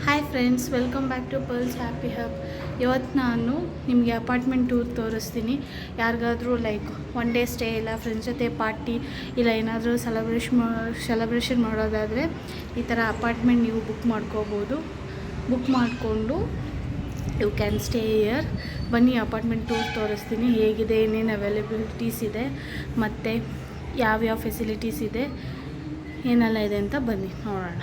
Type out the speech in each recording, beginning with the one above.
Hi friends, welcome back to Pearls Happy Hub. ಇವತ್ತು ನಾನು ನಿಮಗೆ ಅಪಾರ್ಟ್ಮೆಂಟ್ ಟೂರ್ ತೋರಿಸ್ತೀನಿ. ಯಾರಿಗಾದರೂ ಲೈಕ್ ಒನ್ ಡೇ ಸ್ಟೇ ಇಲ್ಲ, ಫ್ರೆಂಡ್ಸ್ ಜೊತೆ ಪಾರ್ಟಿ ಇಲ್ಲ ಏನಾದರೂ ಸೆಲೆಬ್ರೇಷನ್ ಮಾಡೋದಾದರೆ ಈ ಥರ ಅಪಾರ್ಟ್ಮೆಂಟ್ ನೀವು ಬುಕ್ ಮಾಡ್ಕೋಬೋದು. ಬುಕ್ ಮಾಡಿಕೊಂಡು ಯು ಕ್ಯಾನ್ ಸ್ಟೇ ಇಯರ್. ಬನ್ನಿ ಅಪಾರ್ಟ್ಮೆಂಟ್ ಟೂರ್ ತೋರಿಸ್ತೀನಿ, ಹೇಗಿದೆ, ಏನೇನು ಅವೈಲೇಬಿಲಿಟೀಸ್ ಇದೆ ಮತ್ತು ಯಾವ್ಯಾವ ಫೆಸಿಲಿಟೀಸ್ ಇದೆ, ಏನೆಲ್ಲ ಇದೆ ಅಂತ ಬನ್ನಿ ನೋಡೋಣ.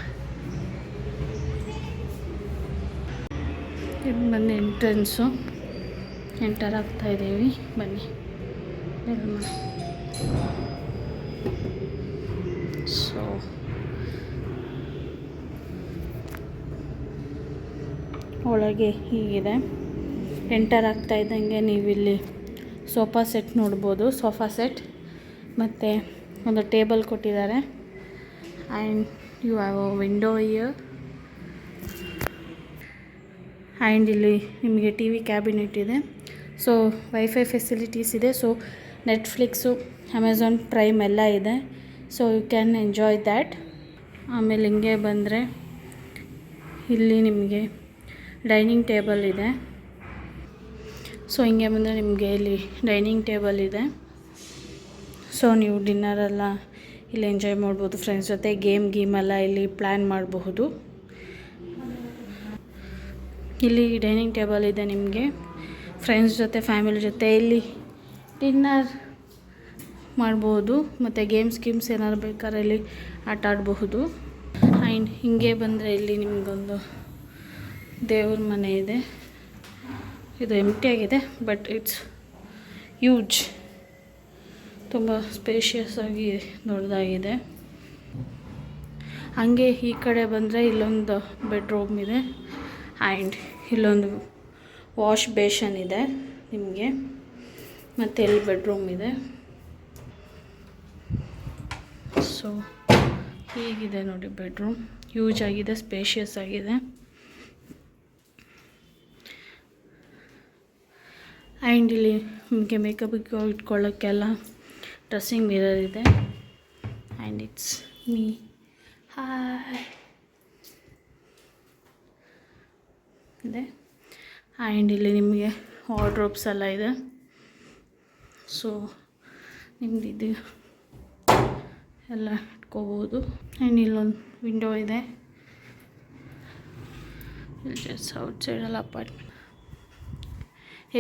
ಇದು ಬಂದು ಎಂಟ್ರೆನ್ಸು, ಎಂಟರ್ ಆಗ್ತಾಯಿದ್ದೀವಿ. ಬನ್ನಿ ಸೊ ಒಳಗೆ ಹೀಗಿದೆ. ಎಂಟರ್ ಆಗ್ತಾ ಇದ್ದಂಗೆ ನೀವಿಲ್ಲಿ ಸೋಫಾ ಸೆಟ್ ನೋಡ್ಬೋದು. ಸೋಫಾ ಸೆಟ್ ಮತ್ತು ಒಂದು ಟೇಬಲ್ ಕೊಟ್ಟಿದ್ದಾರೆ. And you have a window here. And ಇಲ್ಲಿ ನಿಮಗೆ ಟಿ ವಿ ಕ್ಯಾಬಿನೆಟ್ ಇದೆ. ಸೊ ವೈಫೈ ಫೆಸಿಲಿಟೀಸ್ ಇದೆ. ಸೊ ನೆಟ್ಫ್ಲಿಕ್ಸು, ಅಮೆಝಾನ್ ಪ್ರೈಮ್ ಎಲ್ಲ ಇದೆ. So you can enjoy that. ಆಮೇಲೆ ಹಿಂಗೆ ಬಂದರೆ ಇಲ್ಲಿ ನಿಮಗೆ ಡೈನಿಂಗ್ ಟೇಬಲ್ ಇದೆ. ಸೊ ಹಿಂಗೆ ಬಂದರೆ ನಿಮಗೆ ಇಲ್ಲಿ ಡೈನಿಂಗ್ ಟೇಬಲ್ ಇದೆ. ಸೊ ನೀವು ಡಿನ್ನರೆಲ್ಲ ಇಲ್ಲಿ ಎಂಜಾಯ್ ಮಾಡ್ಬೋದು. ಫ್ರೆಂಡ್ಸ್ ಜೊತೆ ಗೇಮ್ ಎಲ್ಲ ಇಲ್ಲಿ ಪ್ಲ್ಯಾನ್ ಮಾಡಬಹುದು. ಇಲ್ಲಿ ಡೈನಿಂಗ್ ಟೇಬಲ್ ಇದೆ. ನಿಮಗೆ ಫ್ರೆಂಡ್ಸ್ ಜೊತೆ, ಫ್ಯಾಮಿಲಿ ಜೊತೆ ಇಲ್ಲಿ ಡಿನ್ನರ್ ಮಾಡ್ಬೋದು. ಮತ್ತು ಗೇಮ್ಸ್ ಏನಾದ್ರು ಬೇಕಾದ್ರೆ ಇಲ್ಲಿ ಆಟ ಆಡಬಹುದು. ಆ್ಯಂಡ್ ಹಿಂಗೆ ಬಂದರೆ ಇಲ್ಲಿ ನಿಮಗೊಂದು ದೇವ್ರ ಮನೆ ಇದೆ. ಇದು ಎಂಟಿ ಆಗಿದೆ, ಬಟ್ ಇಟ್ಸ್ ಹ್ಯೂಜ್, ತುಂಬ ಸ್ಪೇಷಿಯಸ್ ಆಗಿ ದೊಡ್ಡದಾಗಿದೆ. ಹಾಗೆ ಈ ಕಡೆ ಬಂದರೆ ಇಲ್ಲೊಂದು ಬೆಡ್ರೂಮ್ ಇದೆ. ಆ್ಯಂಡ್ ಇಲ್ಲೊಂದು ವಾಶ್ ಬೇಷನ್ ಇದೆ ನಿಮಗೆ. ಮತ್ತು ಇಲ್ಲಿ ಬೆಡ್ರೂಮ್ ಇದೆ. ಸೊ ಹೀಗಿದೆ ನೋಡಿ ಬೆಡ್ರೂಮ್. ಹ್ಯೂಜ್ ಆಗಿದೆ, ಸ್ಪೇಷಿಯಸ್ ಆಗಿದೆ. ಆ್ಯಂಡ್ ಇಲ್ಲಿ ನಿಮಗೆ ಮೇಕಪ್ ಇಟ್ಕೊಳ್ಳೋಕ್ಕೆಲ್ಲ ಡ್ರೆಸ್ಸಿಂಗ್ ಮಿರರ್ ಇದೆ. And it's me. ಹಾಯ್ ಇದೆ. ಆ್ಯಂಡ್ ಇಲ್ಲಿ ನಿಮಗೆ ವಾರ್ಡ್ರೋಬ್ಸ್ ಎಲ್ಲ ಇದೆ. ಸೊ ನಿಮ್ದು ಇದು ಎಲ್ಲ ಇಟ್ಕೋಬೋದು. ಆ್ಯಂಡ್ ಇಲ್ಲೊಂದು ವಿಂಡೋ ಇದೆ. ಇಲ್ಲಿ ಜಸ್ಟ್ ಔಟ್ಸೈಡಲ್ಲಿ ಅಪಾರ್ಟ್ಮೆಂಟ್.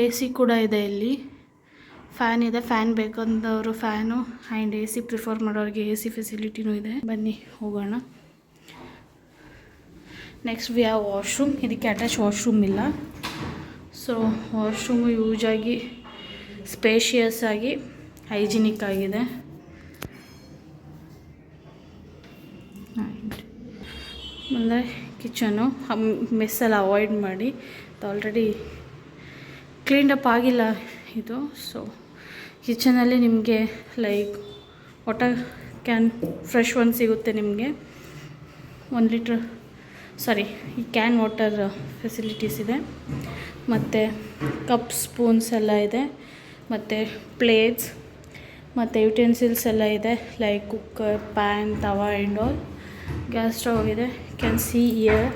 ಎ ಸಿ ಕೂಡ ಇದೆ. ಇಲ್ಲಿ ಫ್ಯಾನ್ ಇದೆ. ಫ್ಯಾನ್ ಬೇಕಂದವರು fan, and A C prefer ಮಾಡೋರಿಗೆ ಎ ಸಿ ಫೆಸಿಲಿಟಿನೂ ಇದೆ. ಬನ್ನಿ ಹೋಗೋಣ. Next we have washroom. ಇದಕ್ಕೆ ಅಟ್ಯಾಚ್ ವಾಶ್ರೂಮ್ ಇಲ್ಲ. ಸೊ ವಾಶ್ರೂಮು ಯೂಸಾಗಿ ಸ್ಪೇಷಿಯಸ್ ಆಗಿ ಹೈಜಿನಿಕ್ ಆಗಿದೆ. ಅಂದರೆ ಕಿಚನು ಮೆಸ್ಸೆಲ್ಲ ಅವಾಯ್ಡ್ ಮಾಡಿ. ಆಲ್ರೆಡಿ ಕ್ಲೀನಪ್ ಆಗಿಲ್ಲ ಇದು. ಸೊ ಕಿಚನಲ್ಲಿ ನಿಮಗೆ like water can fresh one ಸಿಗುತ್ತೆ ನಿಮಗೆ. 1 ಲೀಟ್ರ್ ಈ ಕ್ಯಾನ್ ವಾಟರ್ ಫೆಸಿಲಿಟೀಸ್ ಇದೆ. ಮತ್ತು ಕಪ್ ಸ್ಪೂನ್ಸ್ ಎಲ್ಲ ಇದೆ. ಮತ್ತು ಪ್ಲೇಟ್ಸ್ ಮತ್ತು ಯುಟೆನ್ಸಿಲ್ಸ್ ಎಲ್ಲ ಇದೆ, like cooker, pan, tawa and all. Gas stove ಇದೆ. Can see here.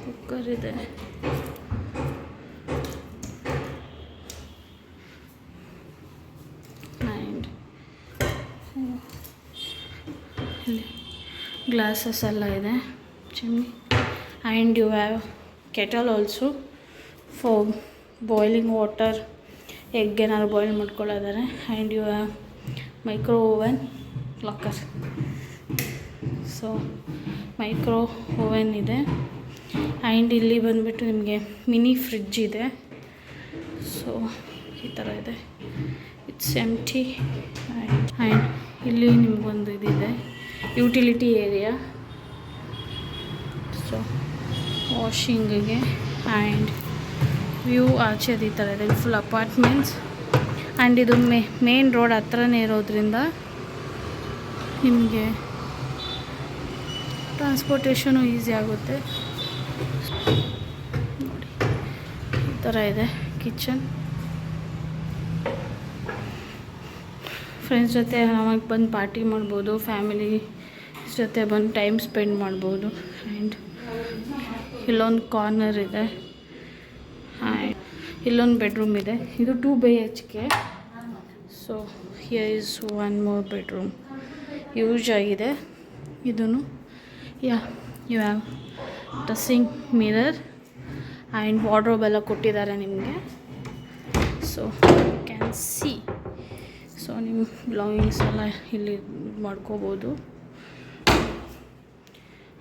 ಕುಕ್ಕರ್ ಇದೆ. ಗ್ಲಾಸಸ್ ಎಲ್ಲ ಇದೆ, chimney. And you have kettle also for boiling water. Egg ಏನಾದ್ರು ಬಾಯ್ಲ್ ಮಾಡ್ಕೊಳ್ಳೋದಾರೆ. And you have micro oven, locker. So micro oven ಇದೆ. And ಇಲ್ಲಿ ಬಂದುಬಿಟ್ಟು ನಿಮಗೆ ಮಿನಿ ಫ್ರಿಡ್ಜ್ ಇದೆ. ಸೊ ಈ ಥರ ಇದೆ. It's empty. ಆ್ಯಂಡ್ ಇಲ್ಲಿ ನಿಮಗೊಂದು ಇದಿದೆ, ಯುಟಿಲಿಟಿ ಏರಿಯಾ. ಸೊ ವಾಷಿಂಗಿಗೆ. ಆ್ಯಂಡ್ ವ್ಯೂ ಆಚೆದು ಈ ಥರ ಇದೆ. Full apartments. ಆ್ಯಂಡ್ ಇದು ಮೇನ್ ರೋಡ್ ಹತ್ರನೇ ಇರೋದ್ರಿಂದ ನಿಮಗೆ ಟ್ರಾನ್ಸ್ಪೋರ್ಟೇಷನು ಈಸಿ ಆಗುತ್ತೆ. ನೋಡಿ ಈ ಥರ ಇದೆ ಕಿಚನ್. ಫ್ರೆಂಡ್ಸ್ ಜೊತೆ ಆರಾಮಾಗಿ ಬಂದು ಪಾರ್ಟಿ ಮಾಡ್ಬೋದು, ಫ್ಯಾಮಿಲಿ ಜೊತೆ ಬಂದು ಟೈಮ್ ಸ್ಪೆಂಡ್ ಮಾಡ್ಬೋದು. ಆ್ಯಂಡ್ ಇಲ್ಲೊಂದು ಕಾರ್ನರ್ ಇದೆ, ಆ್ಯಂಡ್ ಇಲ್ಲೊಂದು ಬೆಡ್ರೂಮ್ ಇದೆ. ಇದು 2 BHK. So here is 1 more bedroom. Use ಆಗಿದೆ ಇದೂ. Yeah you have dressing mirror and wardrobe ಎಲ್ಲ ಕೊಟ್ಟಿದ್ದಾರೆ ನಿಮಗೆ. So you can see. So ನಿಮ್ಮ ಬ್ಲಾಗಿಂಗ್ಸ್ ಎಲ್ಲ ಇಲ್ಲಿ ಮಾಡ್ಕೋಬೋದು.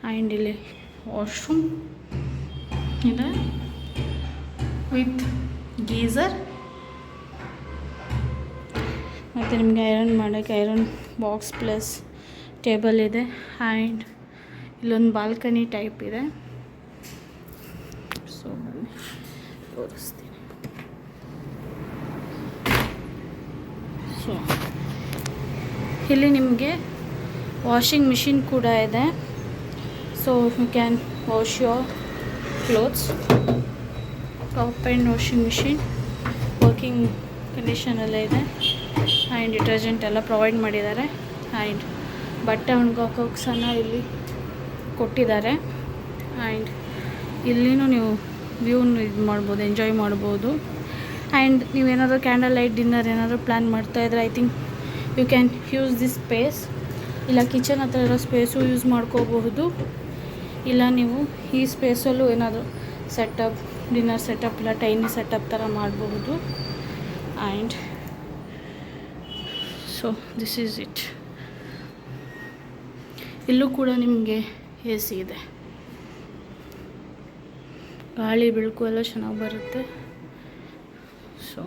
ಆ್ಯಂಡ್ ಇಲ್ಲಿ ವಾಶ್ರೂಮ್ ಇದೆ ವಿತ್ ಗೀಝರ್. ಮತ್ತು ನಿಮಗೆ ಐರನ್ ಮಾಡೋಕ್ಕೆ ಐರನ್ ಬಾಕ್ಸ್ ಪ್ಲಸ್ ಟೇಬಲ್ ಇದೆ. ಆ್ಯಂಡ್ ಇಲ್ಲೊಂದು ಬಾಲ್ಕನಿ ಟೈಪ್ ಇದೆ. ಸೊ ಬನ್ನಿ ತೋರಿಸ್ತೀನಿ. ಸೊ ಇಲ್ಲಿ ನಿಮಗೆ ವಾಷಿಂಗ್ ಮಿಷಿನ್ ಕೂಡ ಇದೆ. So you can wash your clothes. Top and washing machine working ಕಂಡೀಷನಲ್ಲೇ ಇದೆ. ಆ್ಯಂಡ್ ಡಿಟರ್ಜೆಂಟ್ ಎಲ್ಲ ಪ್ರೊವೈಡ್ ಮಾಡಿದ್ದಾರೆ. ಆ್ಯಂಡ್ ಬಟ್ಟೆ ಒಣಗಾಕೋಕೆ ಸಹ ಇಲ್ಲಿ ಕೊಟ್ಟಿದ್ದಾರೆ. ಆ್ಯಂಡ್ ಇಲ್ಲಿನೂ ನೀವು ವ್ಯೂನ ಇದು ಮಾಡ್ಬೋದು, ಎಂಜಾಯ್ ಮಾಡ್ಬೋದು. ಆ್ಯಂಡ್ ನೀವೇನಾದರೂ ಕ್ಯಾಂಡಲ್ ಲೈಟ್ ಡಿನ್ನರ್ ಏನಾದರೂ ಪ್ಲ್ಯಾನ್ ಮಾಡ್ತಾಯಿದ್ರೆ I think you can use this space. ಇಲ್ಲ ಕಿಚನ್ ಹತ್ರ ಇರೋ ಸ್ಪೇಸು ಯೂಸ್ ಮಾಡ್ಕೋಬಹುದು. ಇಲ್ಲ ನೀವು ಈ ಸ್ಪೇಸಲ್ಲೂ ಏನಾದರೂ ಸೆಟಪ್, ಡಿನ್ನರ್ ಸೆಟಪ್ ಇಲ್ಲ ಟೈನಿ ಸೆಟಪ್ ಥರ ಮಾಡಬಹುದು. And so this is it. ಇಲ್ಲೂ ಕೂಡ ನಿಮಗೆ AC ಇದೆ. ಗಾಳಿ ಬೆಳಕು ಎಲ್ಲ ಚೆನ್ನಾಗಿ ಬರುತ್ತೆ. ಸೊ